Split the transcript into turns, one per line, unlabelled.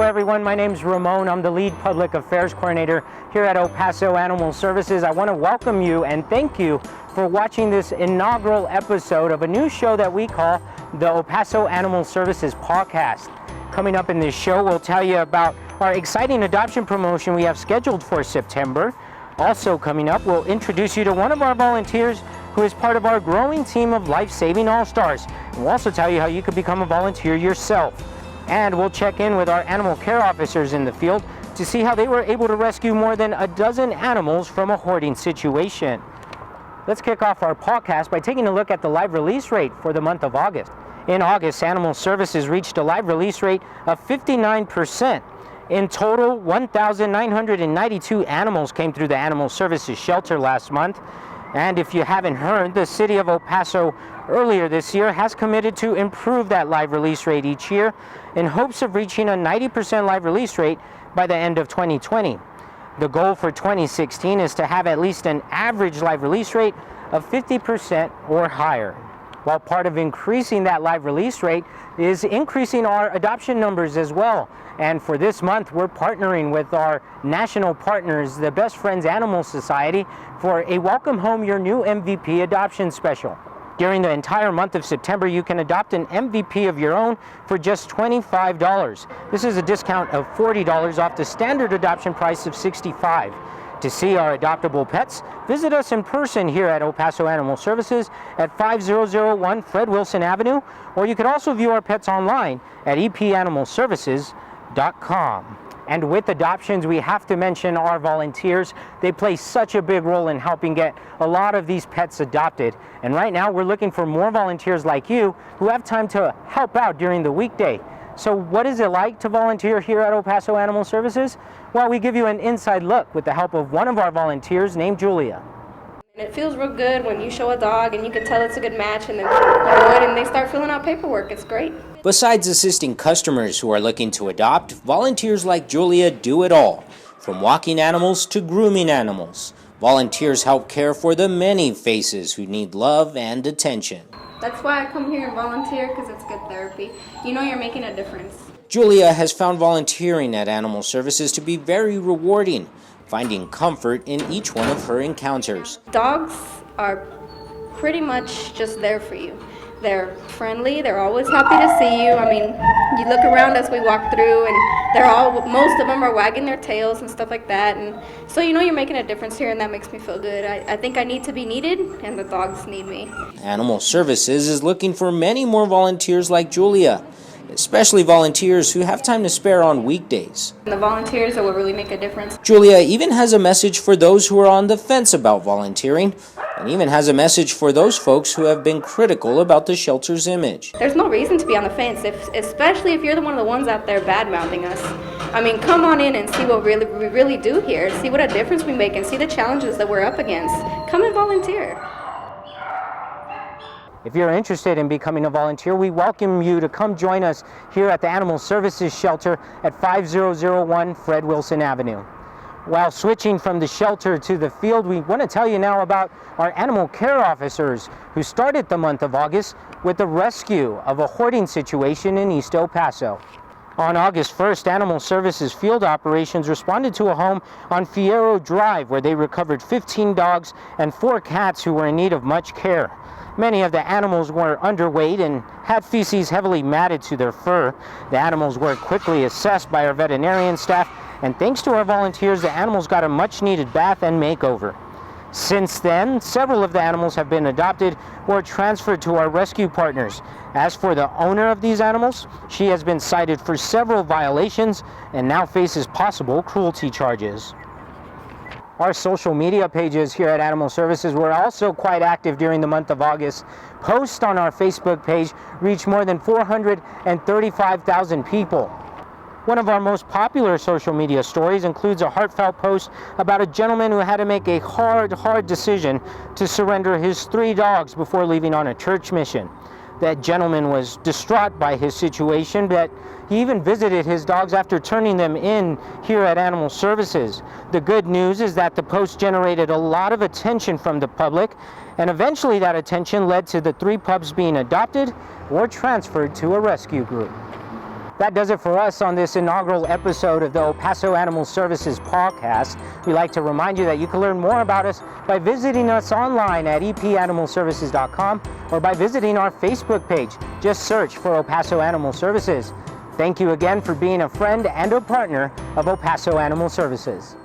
everyone, my name's Ramon. I'm the lead public affairs coordinator here at Paso Animal Services. I want to welcome you and thank you for watching this inaugural episode of a new show that we call the Paso Animal Services Pawcast. Coming up in this show, we'll tell you about our exciting adoption promotion we have scheduled for September. Also coming up, we'll introduce you to one of our volunteers who is part of our growing team of life-saving all-stars. We'll also tell you how you could become a volunteer yourself. And we'll check in with our animal care officers in the field to see how they were able to rescue more than a dozen animals from a hoarding situation. Let's kick off our podcast by taking a look at the live release rate for the month of August. In August, Animal Services reached a live release rate of 59%. In total, 1,992 animals came through the Animal Services shelter last month. And if you haven't heard, the city of El Paso earlier this year has committed to improve that live release rate each year in hopes of reaching a 90% live release rate by the end of 2020. The goal for 2016 is to have at least an average live release rate of 50% or higher. While part of increasing that live release rate is increasing our adoption numbers as well. And for this month, we're partnering with our national partners, the Best Friends Animal Society, for a Welcome Home Your New MVP adoption special. During the entire month of September, you can adopt an MVP of your own for just $25. This is a discount of $40 off the standard adoption price of $65. To see our adoptable pets, visit us in person here at El Paso Animal Services at 5001 Fred Wilson Avenue, or you can also view our pets online at epanimalservices.com. And with adoptions, we have to mention our volunteers. They play such a big role in helping get a lot of these pets adopted. And right now, we're looking for more volunteers like you who have time to help out during the weekday. So what is it like to volunteer here at El Paso Animal Services? Well, we give you an inside look with the help of one of our volunteers named Julia.
It feels real good when you show a dog and you can tell it's a good match, and then you go in and they start filling out paperwork. It's great.
Besides assisting customers who are looking to adopt, volunteers like Julia do it all, from walking animals to grooming animals. Volunteers help care for the many faces who need love and attention.
That's why I come here and volunteer, because it's good therapy. You know you're making a difference.
Julia has found volunteering at Animal Services to be very rewarding, finding comfort in each one of her encounters.
Dogs are pretty much just there for you. They're friendly, they're always happy to see you. I mean, you look around as we walk through and most of them are wagging their tails and stuff like that. And so you know you're making a difference here, and that makes me feel good. I think I need to be needed, and the dogs need me.
Animal Services is looking for many more volunteers like Julia, especially volunteers who have time to spare on weekdays.
The volunteers are what really make a difference.
Julia even has a message for those who are on the fence about volunteering, and even has a message for those folks who have been critical about the shelter's image.
There's no reason to be on the fence, especially if you're one of the ones out there bad-mouthing us. I mean, come on in and see what we really do here, see what a difference we make, and see the challenges that we're up against. Come and volunteer.
If you're interested in becoming a volunteer, we welcome you to come join us here at the Animal Services Shelter at 5001 Fred Wilson Avenue. While switching from the shelter to the field, we want to tell you now about our animal care officers who started the month of August with the rescue of a hoarding situation in East El Paso. On August 1st, Animal Services field operations responded to a home on Fierro Drive where they recovered 15 dogs and 4 cats who were in need of much care. Many of the animals were underweight and had feces heavily matted to their fur. The animals were quickly assessed by our veterinarian staff, and thanks to our volunteers, the animals got a much-needed bath and makeover. Since then, several of the animals have been adopted or transferred to our rescue partners. As for the owner of these animals, she has been cited for several violations and now faces possible cruelty charges. Our social media pages here at Animal Services were also quite active during the month of August. Posts on our Facebook page reached more than 435,000 people. One of our most popular social media stories includes a heartfelt post about a gentleman who had to make a hard decision to surrender his 3 dogs before leaving on a church mission. That gentleman was distraught by his situation, but he even visited his dogs after turning them in here at Animal Services. The good news is that the post generated a lot of attention from the public, and eventually that attention led to the 3 pups being adopted or transferred to a rescue group. That does it for us on this inaugural episode of the El Paso Animal Services Pawcast. We'd like to remind you that you can learn more about us by visiting us online at epanimalservices.com or by visiting our Facebook page. Just search for El Paso Animal Services. Thank you again for being a friend and a partner of El Paso Animal Services.